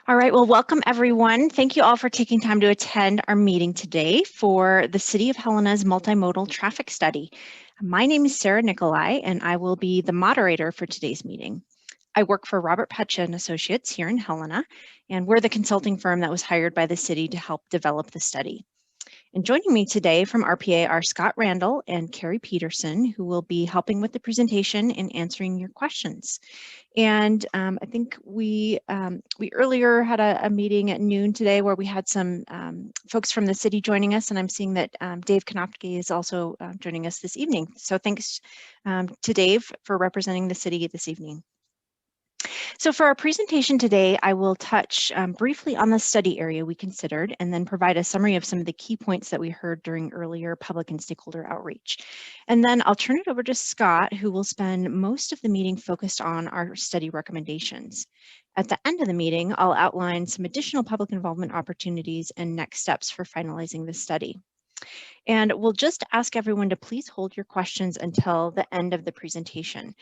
All right, well, welcome everyone. Thank you all for taking time to attend our meeting today for the City of Helena's multimodal traffic study. My name is Sarah Nicolai, and I will be the moderator for today's meeting. I work for Robert Petcha and Associates here in Helena, and we're the consulting firm that was hired by the city to help develop the study. And joining me today from RPA are Scott Randall and Carrie Peterson, who will be helping with the presentation and answering your questions. And I think we earlier had a meeting at noon today where we had some folks from the city joining us, and I'm seeing that Dave Konopke is also joining us this evening. So thanks to Dave for representing the city this evening. So for our presentation today, I will touch briefly on the study area we considered and then provide a summary of some of the key points that we heard during earlier public and stakeholder outreach. And then I'll turn it over to Scott, who will spend most of the meeting focused on our study recommendations. At the end of the meeting, I'll outline some additional public involvement opportunities and next steps for finalizing the study. And we'll just ask everyone to please hold your questions until the end of the presentation.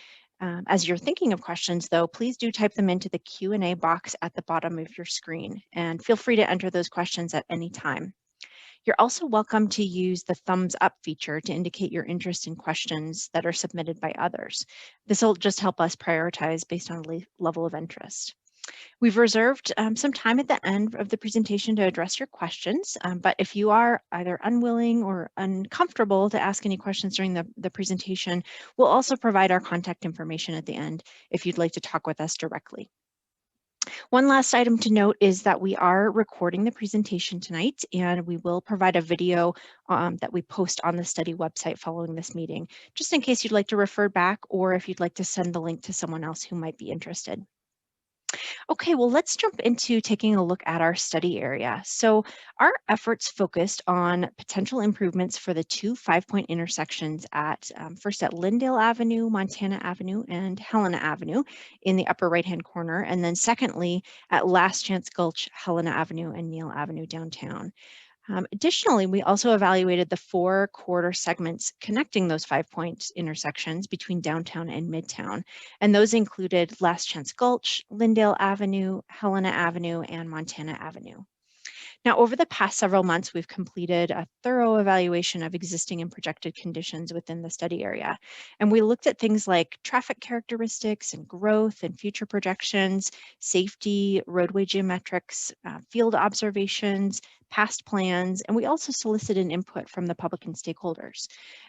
As you're thinking of questions, though, please do type them into the Q&A box at the bottom of your screen, and feel free to enter those questions at any time. You're also welcome to use the thumbs up feature to indicate your interest in questions that are submitted by others. This will just help us prioritize based on level of interest. We've reserved some time at the end of the presentation to address your questions, but if you are either unwilling or uncomfortable to ask any questions during the presentation, we'll also provide our contact information at the end if you'd like to talk with us directly. One last item to note is that we are recording the presentation tonight, and we will provide a video that we post on the study website following this meeting, just in case you'd like to refer back or if you'd like to send the link to someone else who might be interested. Okay, well, let's jump into taking a look at our study area. So our efforts focused on potential improvements for the two 5-point intersections at first at Lyndale Avenue, Montana Avenue, and Helena Avenue in the upper right-hand corner, and then secondly at Last Chance Gulch, Helena Avenue, and Neill Avenue downtown. Additionally, we also evaluated the 4 corridor segments connecting those 5-point intersections between downtown and midtown. And those included Last Chance Gulch, Lyndale Avenue, Helena Avenue, and Montana Avenue. Now, over the past several months, we've completed a thorough evaluation of existing and projected conditions within the study area. And we looked at things like traffic characteristics and growth and future projections, safety, roadway geometrics, field observations, past plans, and we also solicited input from the public and stakeholders.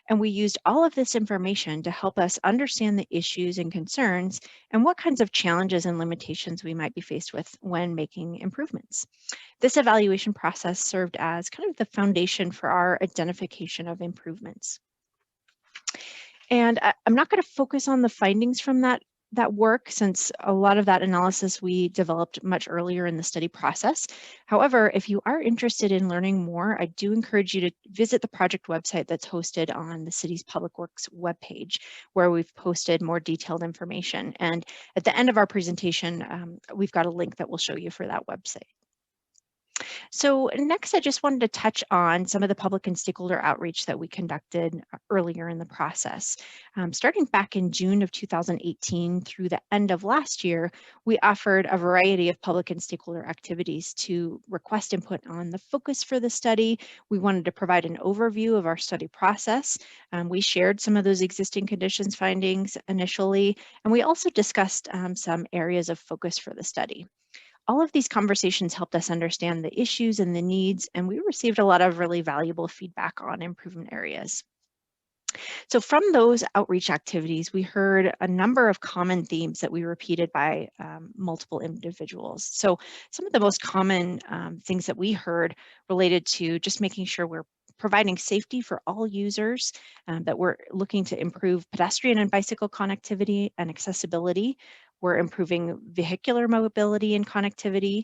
And we used all of this information to help us understand the issues and concerns and what kinds of challenges and limitations we might be faced with when making improvements. This evaluation process served as kind of the foundation for our identification of improvements. And I'm not going to focus on the findings from that work, since a lot of that analysis we developed much earlier in the study process. However, if you are interested in learning more, I do encourage you to visit the project website that's hosted on the city's Public Works webpage, where we've posted more detailed information. And at the end of our presentation, we've got a link that will show you for that website. So next, I just wanted to touch on some of the public and stakeholder outreach that we conducted earlier in the process. Starting back in June of 2018 through the end of last year, we offered a variety of public and stakeholder activities to request input on the focus for the study. We wanted to provide an overview of our study process. We shared some of those existing conditions findings initially, and we also discussed some areas of focus for the study. All of these conversations helped us understand the issues and the needs, and we received a lot of really valuable feedback on improvement areas. So from those outreach activities, we heard a number of common themes that we repeated by multiple individuals. So some of the most common things that we heard related to just making sure we're providing safety for all users, that we're looking to improve pedestrian and bicycle connectivity and accessibility. We're improving vehicular mobility and connectivity.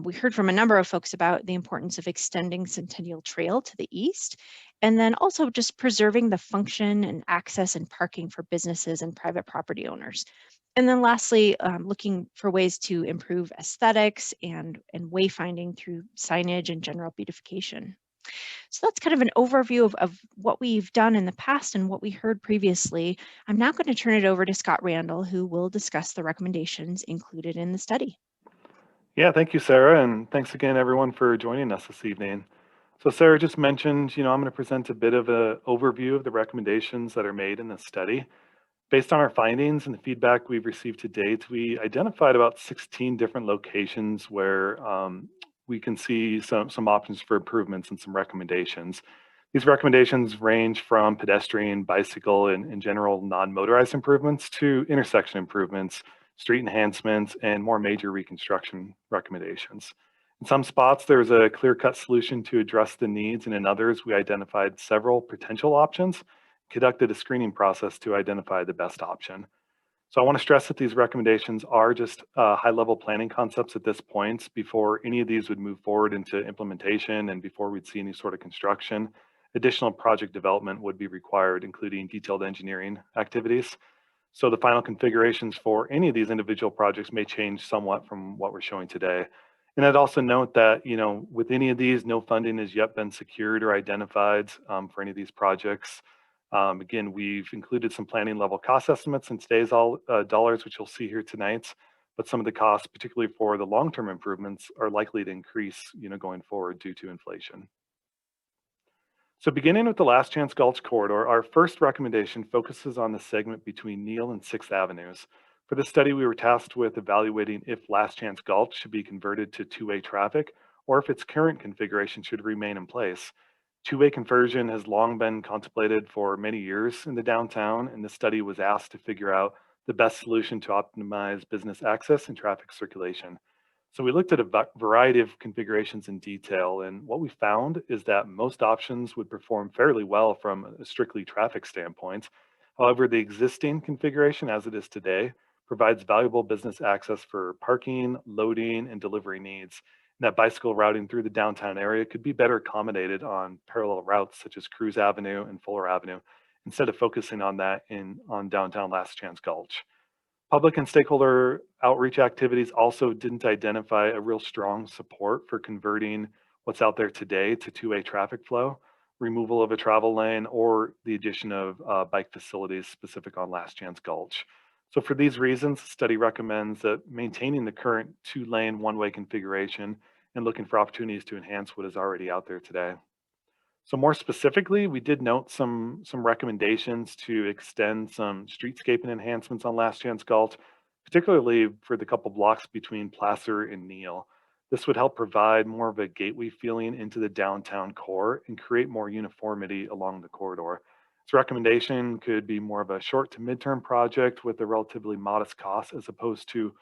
We heard from a number of folks about the importance of extending Centennial Trail to the east, and then also just preserving the function and access and parking for businesses and private property owners. And then lastly, looking for ways to improve aesthetics and wayfinding through signage and general beautification. So that's kind of an overview of what we've done in the past and what we heard previously. I'm now going to turn it over to Scott Randall, who will discuss the recommendations included in the study. Yeah, thank you, Sarah, and thanks again, everyone, for joining us this evening. So Sarah just mentioned, I'm going to present a bit of an overview of the recommendations that are made in this study. Based on our findings and the feedback we've received to date, we identified about 16 different locations where we can see some options for improvements and some recommendations. These recommendations range from pedestrian, bicycle, and general non-motorized improvements to intersection improvements, street enhancements, and more major reconstruction recommendations. In some spots, there's a clear-cut solution to address the needs, and in others, we identified several potential options, conducted a screening process to identify the best option. So I want to stress that these recommendations are just high-level planning concepts at this point before any of these would move forward into implementation and before we'd see any sort of construction. Additional project development would be required, including detailed engineering activities. So the final configurations for any of these individual projects may change somewhat from what we're showing today. And I'd also note that, with any of these, no funding has yet been secured or identified for any of these projects. Again, we've included some planning level cost estimates in today's all dollars, which you'll see here tonight. But some of the costs, particularly for the long-term improvements, are likely to increase, going forward due to inflation. So beginning with the Last Chance Gulch corridor, our first recommendation focuses on the segment between Neill and 6th Avenues. For this study, we were tasked with evaluating if Last Chance Gulch should be converted to two-way traffic or if its current configuration should remain in place. Two-way conversion has long been contemplated for many years in the downtown, and the study was asked to figure out the best solution to optimize business access and traffic circulation. So we looked at a variety of configurations in detail, and what we found is that most options would perform fairly well from a strictly traffic standpoint. However, the existing configuration as it is today provides valuable business access for parking, loading, and delivery needs. And that bicycle routing through the downtown area could be better accommodated on parallel routes such as Cruz Avenue and Fuller Avenue, instead of focusing on that on downtown Last Chance Gulch. Public and stakeholder outreach activities also didn't identify a real strong support for converting what's out there today to two-way traffic flow, removal of a travel lane, or the addition of bike facilities specific on Last Chance Gulch. So for these reasons, the study recommends that maintaining the current two-lane one-way configuration and looking for opportunities to enhance what is already out there today. So more specifically, we did note some recommendations to extend some streetscaping enhancements on Last Chance Gulch, particularly for the couple blocks between Placer and Neill. This would help provide more of a gateway feeling into the downtown core and create more uniformity along the corridor. This recommendation could be more of a short to midterm project with a relatively modest cost as opposed to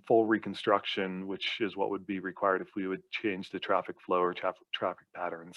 full reconstruction, which is what would be required if we would change the traffic flow or traffic patterns.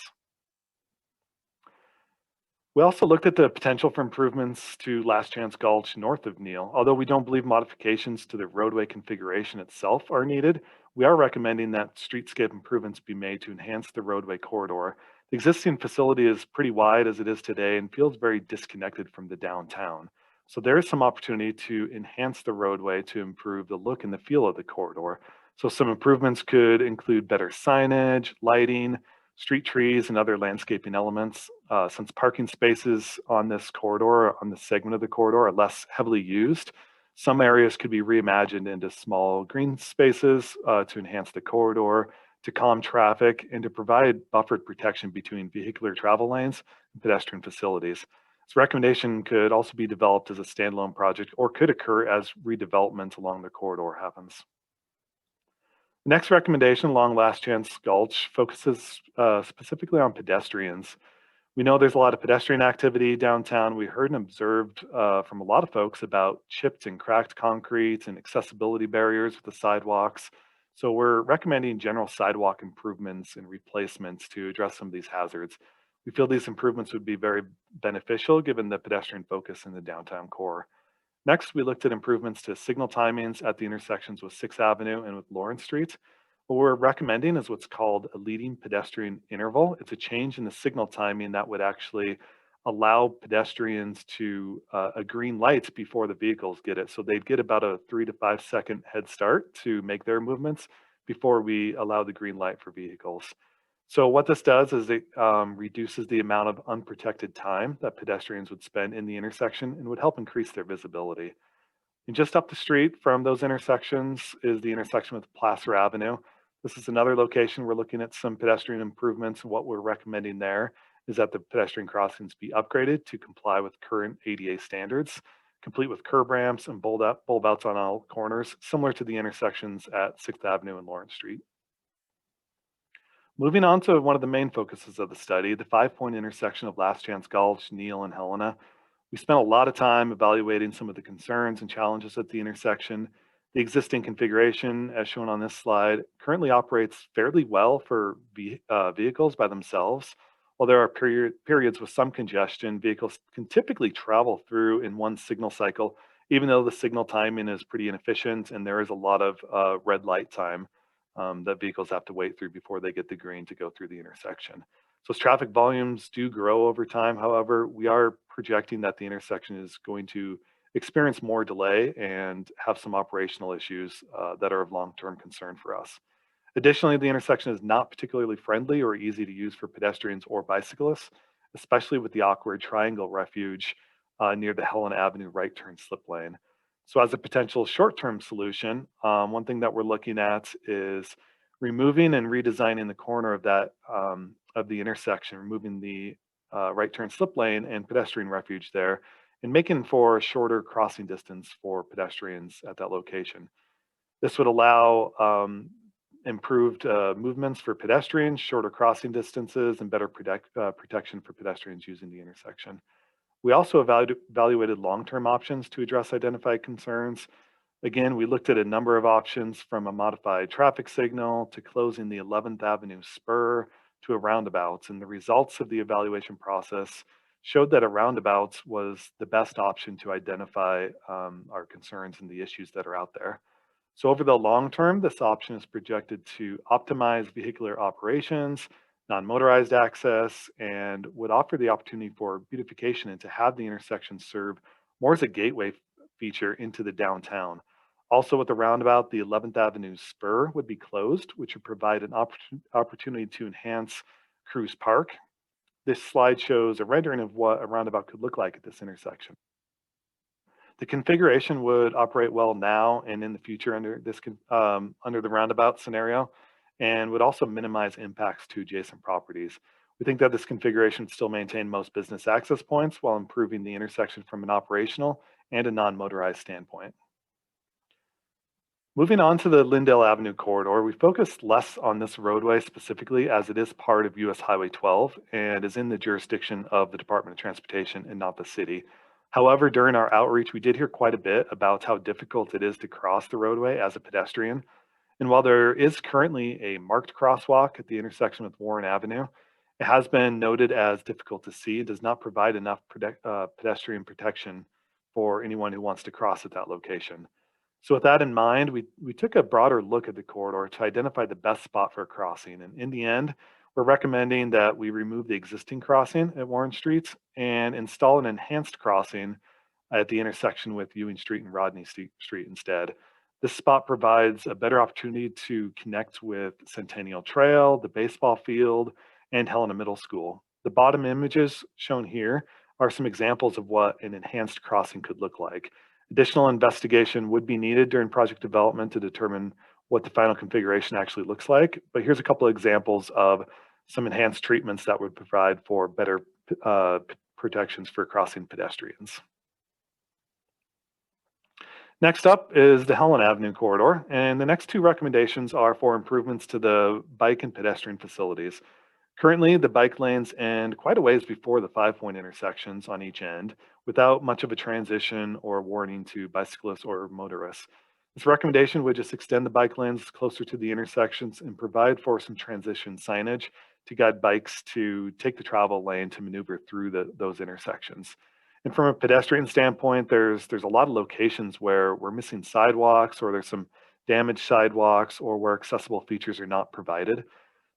We also looked at the potential for improvements to Last Chance Gulch north of Neill. Although we don't believe modifications to the roadway configuration itself are needed, we are recommending that streetscape improvements be made to enhance the roadway corridor. The existing facility is pretty wide as it is today and feels very disconnected from the downtown. So there is some opportunity to enhance the roadway to improve the look and the feel of the corridor. So some improvements could include better signage, lighting, street trees, and other landscaping elements. Since parking spaces on this corridor, on this segment of the corridor, are less heavily used, some areas could be reimagined into small green spaces to enhance the corridor, to calm traffic, and to provide buffered protection between vehicular travel lanes and pedestrian facilities. This recommendation could also be developed as a standalone project or could occur as redevelopment along the corridor happens. The next recommendation along Last Chance Gulch focuses specifically on pedestrians. We know there's a lot of pedestrian activity downtown. We heard and observed from a lot of folks about chipped and cracked concrete and accessibility barriers with the sidewalks. So we're recommending general sidewalk improvements and replacements to address some of these hazards. We feel these improvements would be very beneficial given the pedestrian focus in the downtown core. Next, we looked at improvements to signal timings at the intersections with 6th Avenue and with Lawrence Street. What we're recommending is what's called a leading pedestrian interval. It's a change in the signal timing that would actually allow pedestrians to a green light before the vehicles get it. So they'd get about a 3 to 5 second head start to make their movements before we allow the green light for vehicles. So what this does is it reduces the amount of unprotected time that pedestrians would spend in the intersection and would help increase their visibility. And just up the street from those intersections is the intersection with Placer Avenue. This is another location we're looking at some pedestrian improvements. What we're recommending there is that the pedestrian crossings be upgraded to comply with current ADA standards, complete with curb ramps and bulb outs on all corners, similar to the intersections at 6th Avenue and Lawrence Street. Moving on to one of the main focuses of the study, the 5-point intersection of Last Chance Gulch, Neill, and Helena. We spent a lot of time evaluating some of the concerns and challenges at the intersection. The existing configuration, as shown on this slide, currently operates fairly well for vehicles by themselves. While there are periods with some congestion, vehicles can typically travel through in one signal cycle, even though the signal timing is pretty inefficient and there is a lot of red light time that vehicles have to wait through before they get the green to go through the intersection. So as traffic volumes do grow over time, however, we are projecting that the intersection is going to experience more delay and have some operational issues that are of long-term concern for us. Additionally, the intersection is not particularly friendly or easy to use for pedestrians or bicyclists, especially with the awkward triangle refuge near the Helena Avenue right turn slip lane. So as a potential short-term solution, one thing that we're looking at is removing and redesigning the corner of that of the intersection, removing the right turn slip lane and pedestrian refuge there, and making for a shorter crossing distance for pedestrians at that location. This would allow improved movements for pedestrians, shorter crossing distances, and better protection for pedestrians using the intersection. We also evaluated long-term options to address identified concerns. Again, we looked at a number of options from a modified traffic signal to closing the 11th Avenue spur to a roundabout. And the results of the evaluation process showed that a roundabout was the best option to identify our concerns and the issues that are out there. So over the long term, this option is projected to optimize vehicular operations, non-motorized access, and would offer the opportunity for beautification and to have the intersection serve more as a gateway feature into the downtown. Also with the roundabout, the 11th Avenue spur would be closed, which would provide an opportunity to enhance Cruise Park. This slide shows a rendering of what a roundabout could look like at this intersection. The configuration would operate well now and in the future under under the roundabout scenario, and would also minimize impacts to adjacent properties. We think that this configuration would still maintain most business access points while improving the intersection from an operational and a non-motorized standpoint. Moving on to the Lyndale Avenue corridor, we focused less on this roadway specifically as it is part of US Highway 12 and is in the jurisdiction of the Department of Transportation and not the city. However, during our outreach, we did hear quite a bit about how difficult it is to cross the roadway as a pedestrian. And while there is currently a marked crosswalk at the intersection with Warren Avenue, it has been noted as difficult to see. It does not provide enough pedestrian protection for anyone who wants to cross at that location. So with that in mind, we took a broader look at the corridor to identify the best spot for a crossing. And in the end, we're recommending that we remove the existing crossing at Warren Street and install an enhanced crossing at the intersection with Ewing Street and Rodney Street instead. This spot provides a better opportunity to connect with Centennial Trail, the baseball field, and Helena Middle School. The bottom images shown here are some examples of what an enhanced crossing could look like. Additional investigation would be needed during project development to determine what the final configuration actually looks like. But here's a couple of examples of some enhanced treatments that would provide for better protections for crossing pedestrians. Next up is the Helena Avenue corridor, and the next two recommendations are for improvements to the bike and pedestrian facilities. Currently, the bike lanes end quite a ways before the 5-point intersections on each end, without much of a transition or warning to bicyclists or motorists. This recommendation would just extend the bike lanes closer to the intersections and provide for some transition signage to guide bikes to take the travel lane to maneuver through those intersections. And from a pedestrian standpoint, there's a lot of locations where we're missing sidewalks or there's some damaged sidewalks or where accessible features are not provided.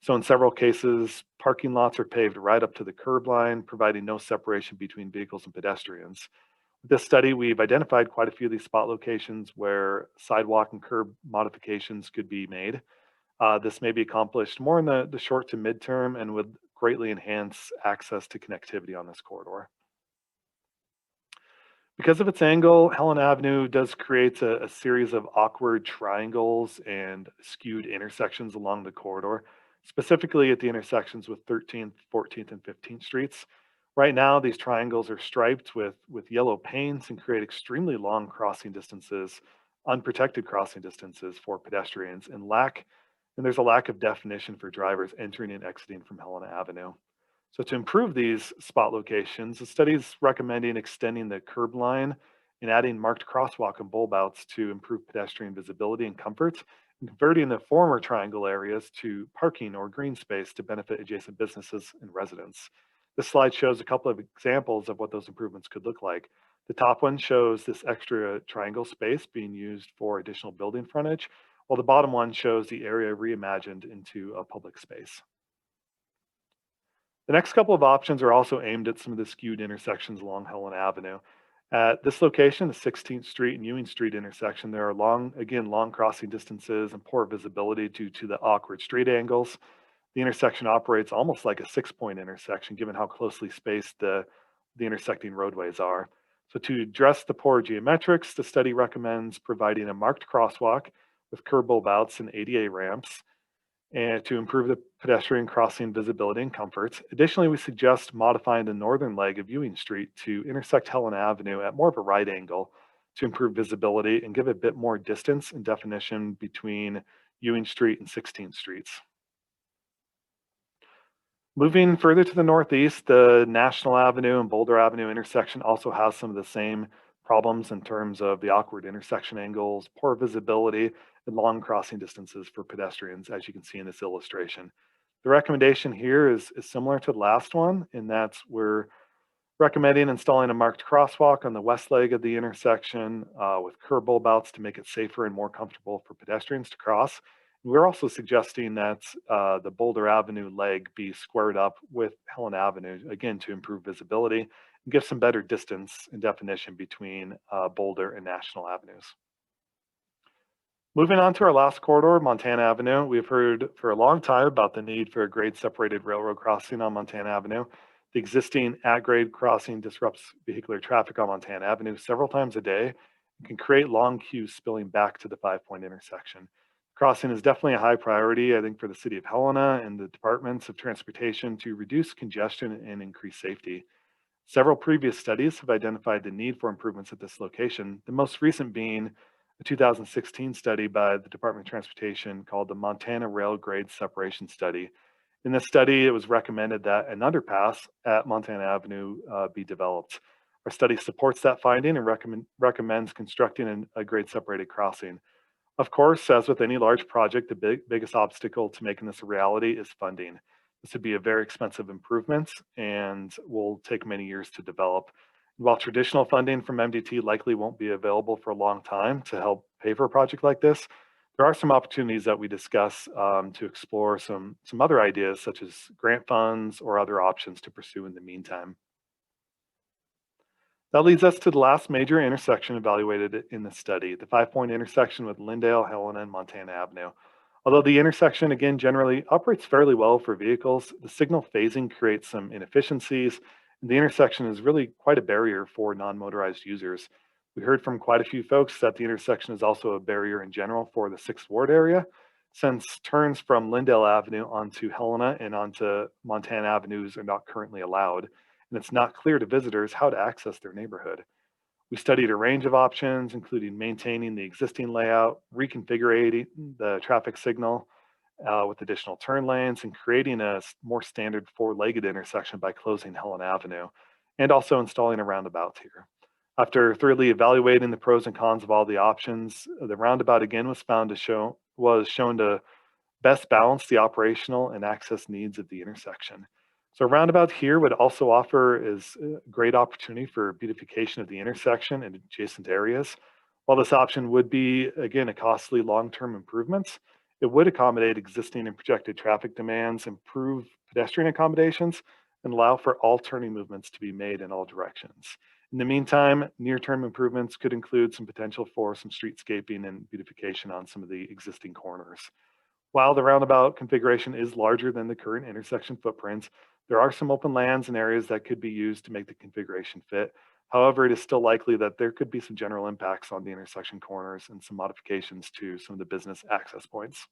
So in several cases, parking lots are paved right up to the curb line, providing no separation between vehicles and pedestrians. With this study, we've identified quite a few of these spot locations where sidewalk and curb modifications could be made. This may be accomplished more in the short to midterm and would greatly enhance access to connectivity on this corridor. Because of its angle, Helen Avenue does create a series of awkward triangles and skewed intersections along the corridor, specifically at the intersections with 13th, 14th, and 15th Streets. Right now, these triangles are striped with yellow paints and create extremely long crossing distances, unprotected crossing distances for pedestrians, and there's a lack of definition for drivers entering and exiting from Helena Avenue. So to improve these spot locations, the study is recommending extending the curb line and adding marked crosswalk and bulb outs to improve pedestrian visibility and comfort, and converting the former triangle areas to parking or green space to benefit adjacent businesses and residents. This slide shows a couple of examples of what those improvements could look like. The top one shows this extra triangle space being used for additional building frontage, while the bottom one shows the area reimagined into a public space. The next couple of options are also aimed at some of the skewed intersections along Helen Avenue. At this location, the 16th Street and Ewing Street intersection, there are long crossing distances and poor visibility due to the awkward street angles. The intersection operates almost like a 6-point intersection, given how closely spaced the intersecting roadways are. So to address the poor geometrics, the study recommends providing a marked crosswalk with curb bulb outs and ADA ramps, and to improve the pedestrian crossing visibility and comfort. Additionally, we suggest modifying the northern leg of Ewing Street to intersect Helen Avenue at more of a right angle to improve visibility and give a bit more distance and definition between Ewing Street and 16th Streets. Moving further to the northeast, the National Avenue and Boulder Avenue intersection also has some of the same problems in terms of the awkward intersection angles, poor visibility, and long crossing distances for pedestrians, as you can see in this illustration. The recommendation here is similar to the last one in that we're recommending installing a marked crosswalk on the west leg of the intersection with curb bulb outs to make it safer and more comfortable for pedestrians to cross. We're also suggesting that the Boulder Avenue leg be squared up with Helen Avenue, again, to improve visibility and give some better distance and definition between Boulder and National Avenues. Moving on to our last corridor, Montana Avenue, we've heard for a long time about the need for a grade separated railroad crossing on Montana Avenue. The existing at-grade crossing disrupts vehicular traffic on Montana Avenue several times a day and can create long queues spilling back to the 5-point intersection. Crossing is definitely a high priority, I think, for the city of Helena and the departments of transportation to reduce congestion and increase safety. Several previous studies have identified the need for improvements at this location, the most recent being a 2016 study by the Department of Transportation called the Montana Rail Grade Separation Study. In this study, it was recommended that an underpass at Montana Avenue be developed. Our study supports that finding and recommends constructing a grade separated crossing. Of course, as with any large project, the biggest obstacle to making this a reality is funding. This would be a very expensive improvement and will take many years to develop. While traditional funding from MDT likely won't be available for a long time to help pay for a project like this, there are some opportunities that we discuss to explore some other ideas such as grant funds or other options to pursue in the meantime. That leads us to the last major intersection evaluated in the study, the 5-point intersection with Lyndale, Helena, and Montana Avenue. Although the intersection, again, generally operates fairly well for vehicles, the signal phasing creates some inefficiencies, and the intersection is really quite a barrier for non-motorized users. We heard from quite a few folks that the intersection is also a barrier in general for the 6th Ward area, since turns from Lyndale Avenue onto Helena and onto Montana Avenues are not currently allowed, and it's not clear to visitors how to access their neighborhood. We studied a range of options, including maintaining the existing layout, reconfiguring the traffic signal with additional turn lanes, and creating a more standard 4-legged intersection by closing Helen Avenue, and also installing a roundabout here. After thoroughly evaluating the pros and cons of all the options, the roundabout again was shown to best balance the operational and access needs of the intersection. So a roundabout here would also offer is a great opportunity for beautification of the intersection and adjacent areas. While this option would be, again, a costly long-term improvement, it would accommodate existing and projected traffic demands, improve pedestrian accommodations, and allow for all turning movements to be made in all directions. In the meantime, near-term improvements could include some potential for some streetscaping and beautification on some of the existing corners. While the roundabout configuration is larger than the current intersection footprints, there are some open lands and areas that could be used to make the configuration fit. However, it is still likely that there could be some general impacts on the intersection corners and some modifications to some of the business access points.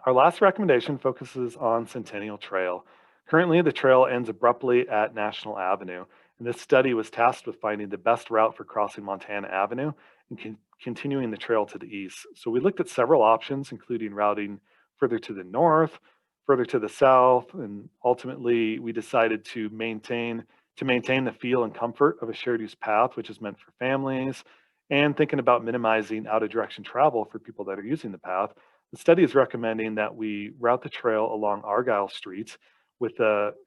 Our last recommendation focuses on Centennial Trail. Currently, the trail ends abruptly at National Avenue, and this study was tasked with finding the best route for crossing Montana Avenue and continuing the trail to the east. So we looked at several options, including routing further to the north, further to the south, and ultimately we decided to maintain the feel and comfort of a shared use path, which is meant for families, and thinking about minimizing out of direction travel for people that are using the path. The study is recommending that we route the trail along Argyle Street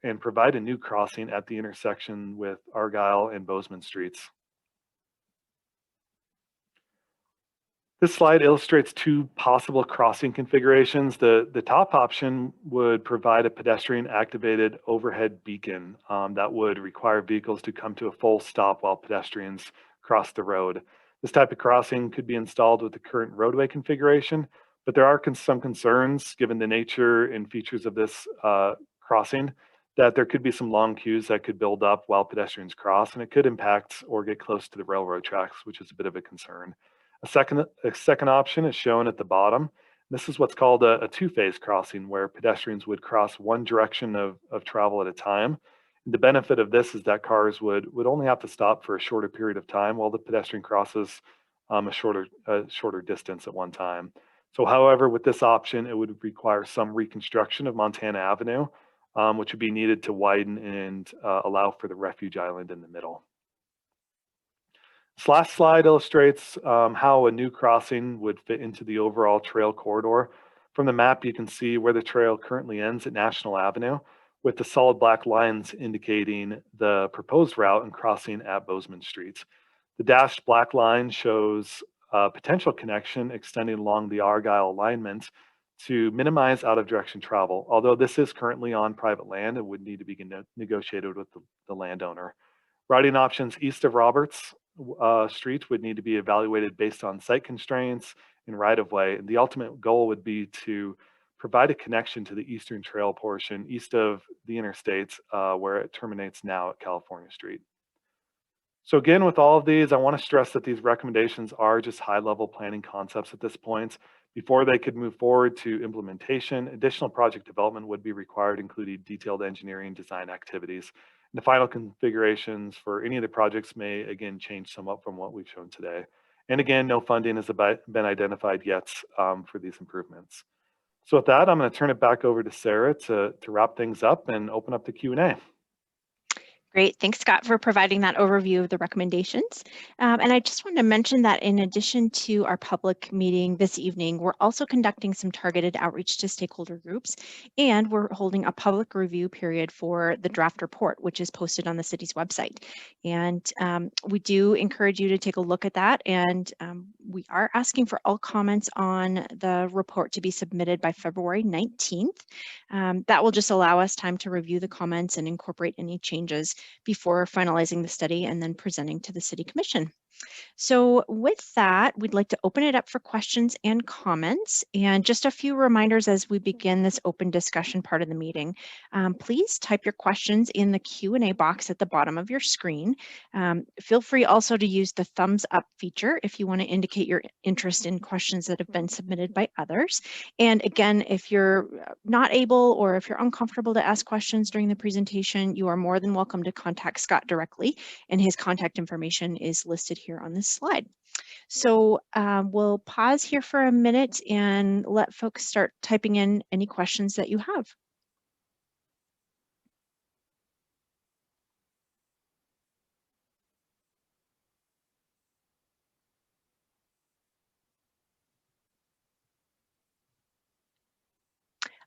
and provide a new crossing at the intersection with Argyle and Bozeman Streets. This slide illustrates two possible crossing configurations. The top option would provide a pedestrian activated overhead beacon that would require vehicles to come to a full stop while pedestrians cross the road. This type of crossing could be installed with the current roadway configuration, but there are some concerns given the nature and features of this crossing that there could be some long queues that could build up while pedestrians cross, and it could impact or get close to the railroad tracks, which is a bit of a concern. A second option is shown at the bottom. This is what's called a two-phase crossing, where pedestrians would cross one direction of travel at a time. The benefit of this is that cars would only have to stop for a shorter period of time while the pedestrian crosses a shorter distance at one time. So however, with this option, it would require some reconstruction of Montana Avenue, which would be needed to widen and allow for the refuge island in the middle. This last slide illustrates how a new crossing would fit into the overall trail corridor. From the map, you can see where the trail currently ends at National Avenue, with the solid black lines indicating the proposed route and crossing at Bozeman Street. The dashed black line shows a potential connection extending along the Argyle alignment to minimize out of direction travel. Although this is currently on private land, it would need to be negotiated with the landowner. Routing options east of Roberts Street would need to be evaluated based on site constraints and right of way. And the ultimate goal would be to provide a connection to the Eastern Trail portion east of the interstate where it terminates now at California Street. So again, with all of these, I want to stress that these recommendations are just high-level planning concepts at this point. Before they could move forward to implementation, additional project development would be required, including detailed engineering design activities. And the final configurations for any of the projects may, again, change somewhat from what we've shown today. And again, no funding has been identified yet for these improvements. So with that, I'm going to turn it back over to Sarah to wrap things up and open up the Q&A. Great. Thanks, Scott, for providing that overview of the recommendations. And I just wanted to mention that in addition to our public meeting this evening, we're also conducting some targeted outreach to stakeholder groups, and we're holding a public review period for the draft report, which is posted on the city's website. And we do encourage you to take a look at that. And we are asking for all comments on the report to be submitted by February 19th. That will just allow us time to review the comments and incorporate any changes before finalizing the study and then presenting to the City Commission. So with that, we'd like to open it up for questions and comments. And just a few reminders as we begin this open discussion part of the meeting. Please type your questions in the Q&A box at the bottom of your screen. Feel free also to use the thumbs up feature if you want to indicate your interest in questions that have been submitted by others. And again, if you're not able or if you're uncomfortable to ask questions during the presentation, you are more than welcome to contact Scott directly, and his contact information is listed here on this slide. So we'll pause here for a minute and let folks start typing in any questions that you have.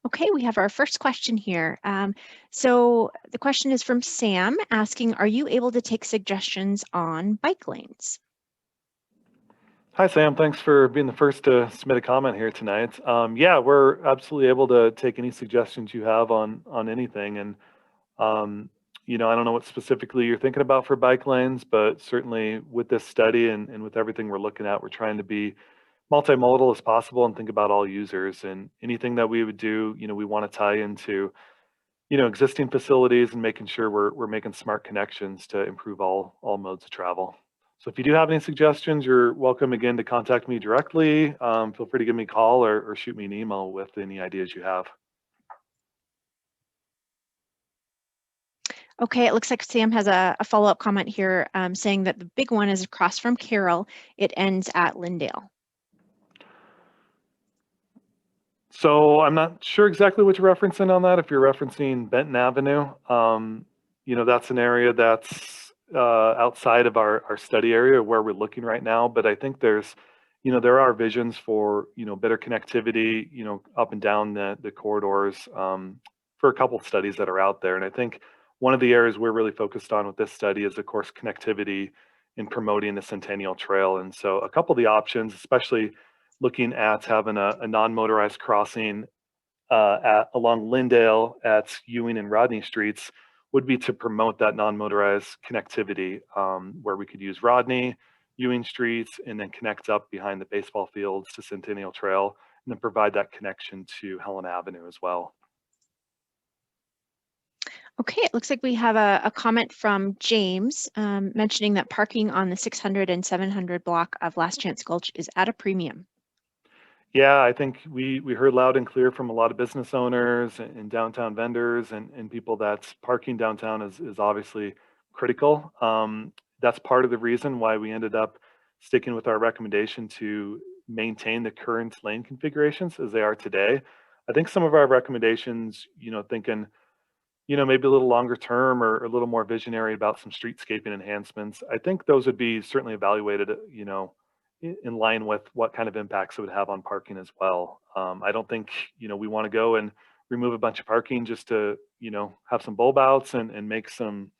Okay, we have our first question here. So the question is from Sam asking, are you able to take suggestions on bike lanes? Hi, Sam. Thanks for being the first to submit a comment here tonight. Yeah, we're absolutely able to take any suggestions you have on anything. And, I don't know what specifically you're thinking about for bike lanes, but certainly with this study and with everything we're looking at, we're trying to be multimodal as possible and think about all users. And anything that we would do, we want to tie into existing facilities and making sure we're making smart connections to improve all modes of travel. So if you do have any suggestions, you're welcome again to contact me directly. Feel free to give me a call or shoot me an email with any ideas you have. Okay, it looks like Sam has a follow-up comment here saying that the big one is across from Carroll. It ends at Lyndale. So I'm not sure exactly what you're referencing on that. If you're referencing Benton Avenue, that's an area that's outside of our study area where we're looking right now. But I think there are visions for, better connectivity, up and down the corridors for a couple of studies that are out there. And I think one of the areas we're really focused on with this study is, of course, connectivity in promoting the Centennial Trail. And so a couple of the options, especially looking at having a non-motorized crossing along Lyndale at Ewing and Rodney streets would be to promote that non-motorized connectivity where we could use Rodney, Ewing streets, and then connect up behind the baseball fields to Centennial Trail, and then provide that connection to Helena Avenue as well. Okay, it looks like we have a comment from James mentioning that parking on the 600 and 700 block of Last Chance Gulch is at a premium. Yeah, I think we heard loud and clear from a lot of business owners and downtown vendors and people that parking downtown is obviously critical. That's part of the reason why we ended up sticking with our recommendation to maintain the current lane configurations as they are today. I think some of our recommendations, thinking, maybe a little longer term or a little more visionary about some streetscaping enhancements, I think those would be certainly evaluated, in line with what kind of impacts it would have on parking as well. I don't think, we want to go and remove a bunch of parking just to, have some bulb outs and make some,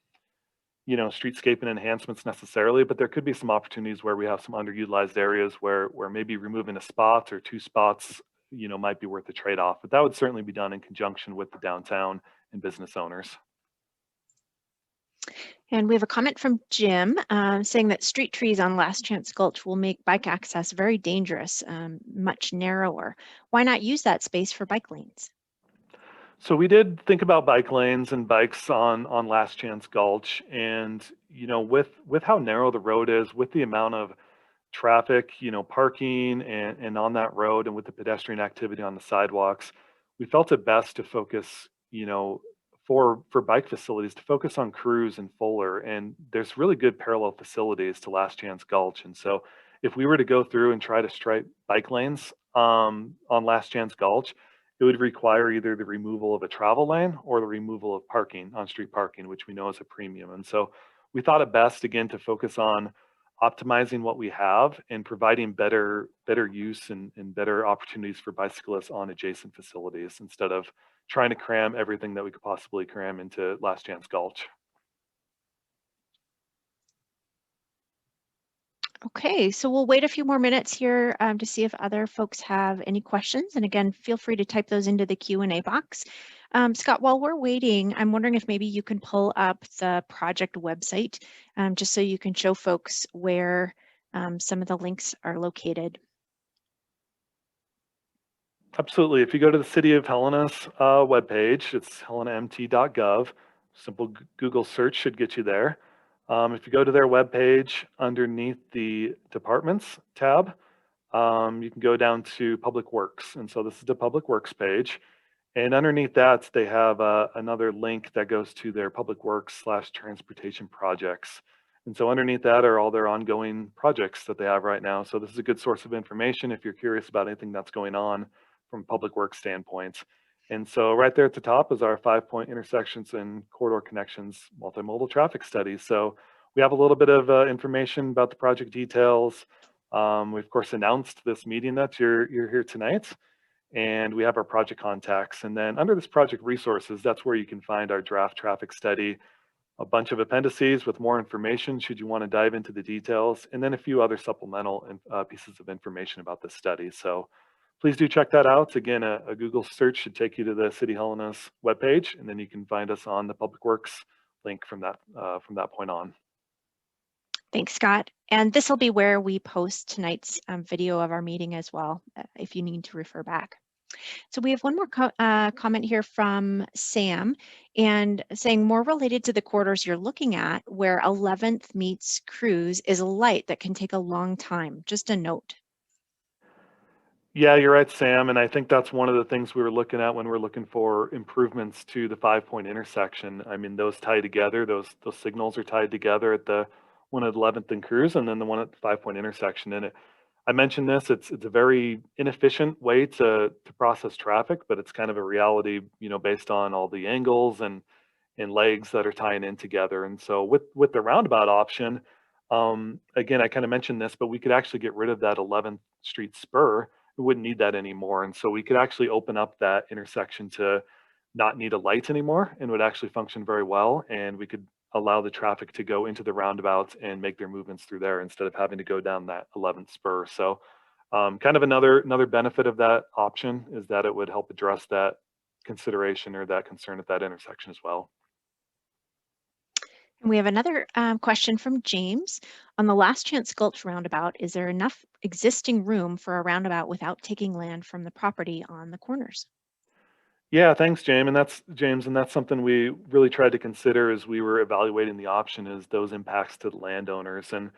streetscaping enhancements necessarily, but there could be some opportunities where we have some underutilized areas where maybe removing a spot or two spots, might be worth the trade-off. But that would certainly be done in conjunction with the downtown and business owners. And we have a comment from Jim saying that street trees on Last Chance Gulch will make bike access very dangerous, much narrower. Why not use that space for bike lanes? So we did think about bike lanes and bikes on Last Chance Gulch, and with how narrow the road is, with the amount of traffic, parking and on that road, and with the pedestrian activity on the sidewalks, we felt it best to focus, for bike facilities to focus on Cruz and Fuller, and there's really good parallel facilities to Last Chance Gulch. And so if we were to go through and try to stripe bike lanes on Last Chance Gulch, it would require either the removal of a travel lane or the removal of parking, on-street parking, which we know is a premium. And so we thought it best, again, to focus on optimizing what we have and providing better use and better opportunities for bicyclists on adjacent facilities instead of trying to cram everything that we could possibly cram into Last Chance Gulch. Okay, so we'll wait a few more minutes here to see if other folks have any questions. And again, feel free to type those into the Q&A box. Scott, while we're waiting, I'm wondering if maybe you can pull up the project website just so you can show folks where some of the links are located. Absolutely. If you go to the City of Helena's webpage, it's helenamt.gov. Simple Google search should get you there. If you go to their webpage, underneath the Departments tab, you can go down to Public Works. And so this is the Public Works page. And underneath that, they have another link that goes to their Public Works/Transportation projects. And so underneath that are all their ongoing projects that they have right now. So this is a good source of information if you're curious about anything that's going on from a public works standpoint. And so right there at the top is our 5-point intersections and corridor connections multimodal traffic study. So we have a little bit of information about the project details. We of course announced this meeting that you're here tonight, and we have our project contacts. And then under this project resources, that's where you can find our draft traffic study, a bunch of appendices with more information should you want to dive into the details, and then a few other supplemental pieces of information about this study. So please do check that out. Again, a Google search should take you to the City Helena's webpage, and then you can find us on the Public Works link from that point on. Thanks, Scott. And this will be where we post tonight's video of our meeting as well, if you need to refer back. So we have one more comment here from Sam, and saying more related to the corridors you're looking at, where 11th meets Cruise is a light that can take a long time. Just a note. Yeah, you're right, Sam. And I think that's one of the things we were looking at when we're looking for improvements to the 5-point intersection. I mean, those tie together, those signals are tied together at the one at 11th and Cruise and then the one at the 5-point intersection. And I mentioned this, it's a very inefficient way to process traffic, but it's kind of a reality, based on all the angles and legs that are tying in together. And so with the roundabout option, again, I kind of mentioned this, but we could actually get rid of that 11th Street spur. We wouldn't need that anymore. And so we could actually open up that intersection to not need a light anymore and would actually function very well. And we could allow the traffic to go into the roundabouts and make their movements through there instead of having to go down that 11th spur. So kind of another benefit of that option is that it would help address that consideration or that concern at that intersection as well. And we have another question from James. On the Last Chance Gulch roundabout, is there enough existing room for a roundabout without taking land from the property on the corners? Yeah, thanks, James. And that's something we really tried to consider as we were evaluating the option is those impacts to the landowners. And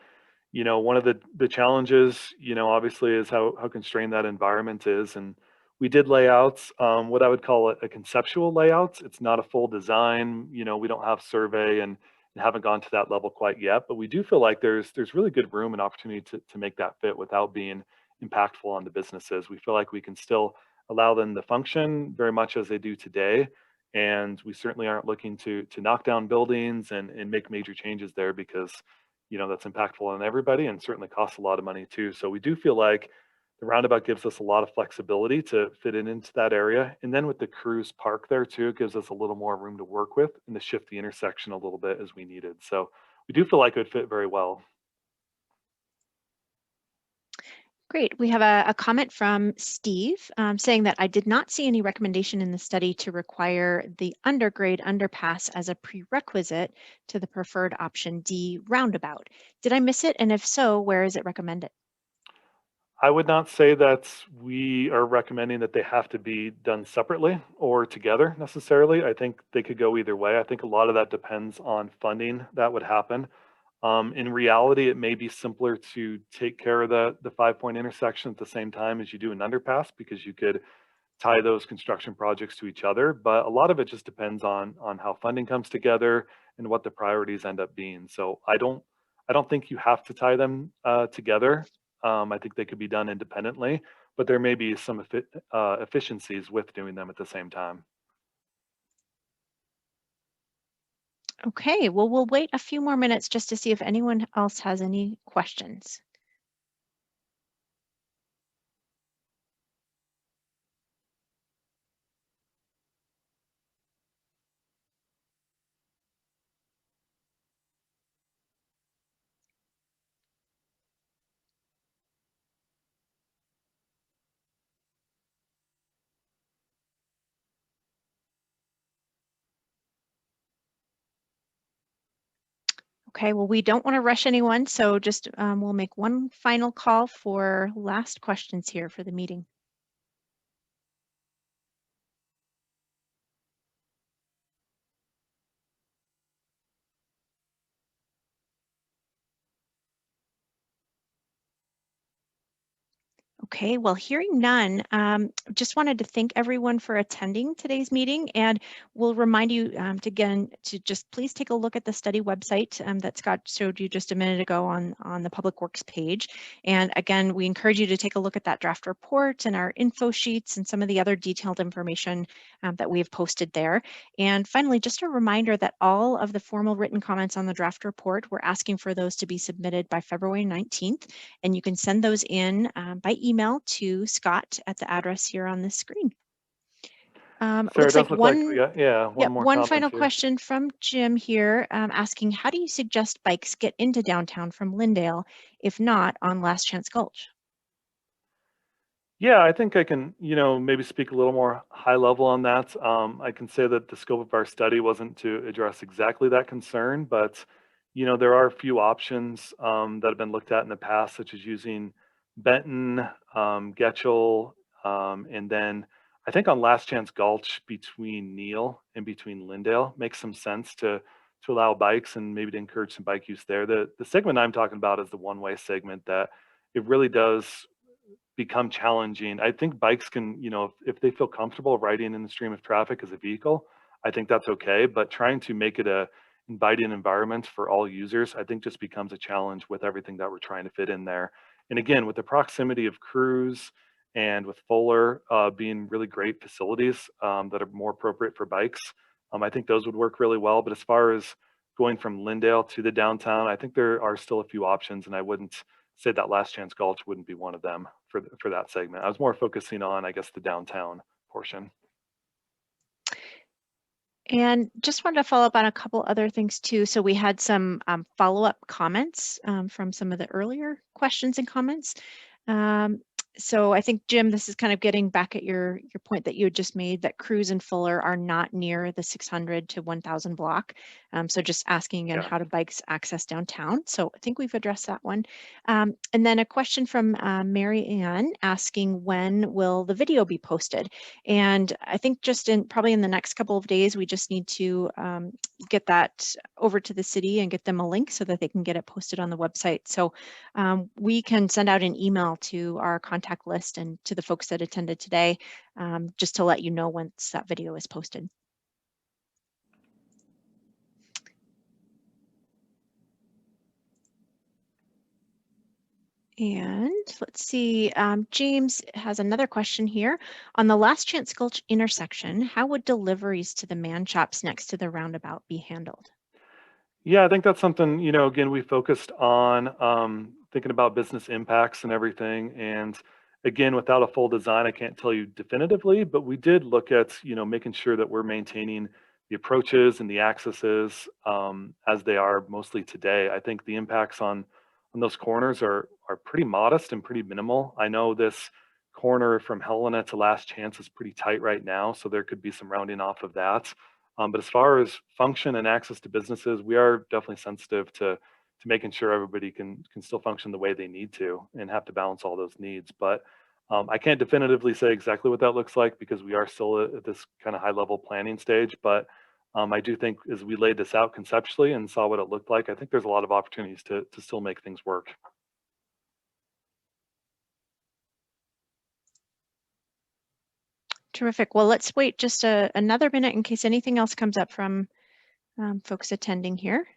one of the challenges, obviously is how constrained that environment is. And we did layouts, what I would call a conceptual layouts. It's not a full design. We don't have survey and haven't gone to that level quite yet. But we do feel like there's really good room and opportunity to make that fit without being impactful on the businesses. We feel like we can still allow them to function very much as they do today. And we certainly aren't looking to knock down buildings and make major changes there because that's impactful on everybody and certainly costs a lot of money too. So we do feel like the roundabout gives us a lot of flexibility to fit it into that area. And then with the cruise park there too, it gives us a little more room to work with and to shift the intersection a little bit as we needed. So we do feel like it would fit very well. Great. We have a comment from Steve saying that I did not see any recommendation in the study to require the undergrade underpass as a prerequisite to the preferred option D roundabout. Did I miss it? And if so, where is it recommended? I would not say that we are recommending that they have to be done separately or together necessarily. I think they could go either way. I think a lot of that depends on funding that would happen. In reality, it may be simpler to take care of the 5-point intersection at the same time as you do an underpass because you could tie those construction projects to each other. But a lot of it just depends on how funding comes together and what the priorities end up being. So I don't think you have to tie them together. I think they could be done independently, but there may be some efficiencies with doing them at the same time. Okay, well, we'll wait a few more minutes just to see if anyone else has any questions. Okay, well, we don't want to rush anyone, so just we'll make one final call for last questions here for the meeting. Okay, well, hearing none, just wanted to thank everyone for attending today's meeting, and we'll remind you to just please take a look at the study website that Scott showed you just a minute ago on the Public Works page. And again, we encourage you to take a look at that draft report and our info sheets and some of the other detailed information that we have posted there. And finally, just a reminder that all of the formal written comments on the draft report, we're asking for those to be submitted by February 19th, and you can send those in by email to Scott at the address here on the screen. Sarah, it Looks like does look like we got, yeah, one more one comment final here. question from Jim here asking, how do you suggest bikes get into downtown from Lyndale, if not on Last Chance Gulch? Yeah, I think I can, maybe speak a little more high level on that. I can say that the scope of our study wasn't to address exactly that concern, but there are a few options that have been looked at in the past, such as using Benton, Getchell, and then I think on Last Chance Gulch between Neill and between Lyndale makes some sense to allow bikes and maybe to encourage some bike use there. The segment I'm talking about is the one-way segment that it really does become challenging. I think bikes can, if they feel comfortable riding in the stream of traffic as a vehicle, I think that's okay. But trying to make it a inviting environment for all users, I think just becomes a challenge with everything that we're trying to fit in there. And again, with the proximity of Cruise and with Fuller being really great facilities that are more appropriate for bikes, I think those would work really well. But as far as going from Lyndale to the downtown, I think there are still a few options, and I wouldn't say that Last Chance Gulch wouldn't be one of them for that segment. I was more focusing on, I guess, the downtown portion. And just wanted to follow up on a couple other things too. So we had some follow-up comments from some of the earlier questions and comments. So I think, Jim, this is kind of getting back at your point that you had just made, that Cruise and Fuller are not near the 600 to 1000 block. So just asking again, how do bikes access downtown? So I think we've addressed that one. And then a question from Mary Ann asking, when will the video be posted? And I think just probably in the next couple of days, we just need to get that over to the city and get them a link so that they can get it posted on the website. So we can send out an email to our contact list and to the folks that attended today, just to let you know once that video is posted. And let's see, James has another question here. On the Last Chance Gulch intersection, how would deliveries to the man shops next to the roundabout be handled? Yeah, I think that's something, again, we focused on thinking about business impacts and everything. And again, without a full design, I can't tell you definitively, but we did look at, making sure that we're maintaining the approaches and the accesses as they are mostly today. I think the impacts on those corners are pretty modest and pretty minimal. I know this corner from Helena to Last Chance is pretty tight right now, so there could be some rounding off of that. But as far as function and access to businesses, we are definitely sensitive to making sure everybody can still function the way they need to and have to balance all those needs. But I can't definitively say exactly what that looks like because we are still at this kind of high level planning stage. But I do think as we laid this out conceptually and saw what it looked like, I think there's a lot of opportunities to still make things work. Terrific. Well, let's wait just another minute in case anything else comes up from folks attending here.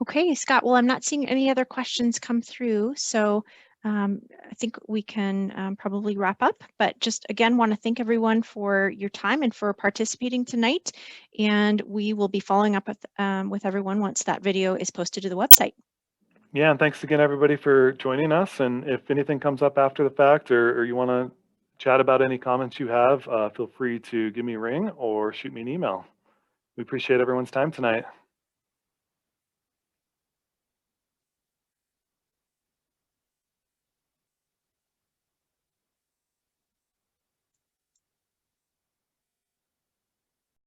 Okay, Scott, well, I'm not seeing any other questions come through, so I think we can probably wrap up, but just again, want to thank everyone for your time and for participating tonight, and we will be following up with everyone once that video is posted to the website. Yeah, and thanks again, everybody, for joining us. And if anything comes up after the fact or you want to chat about any comments you have, feel free to give me a ring or shoot me an email. We appreciate everyone's time tonight.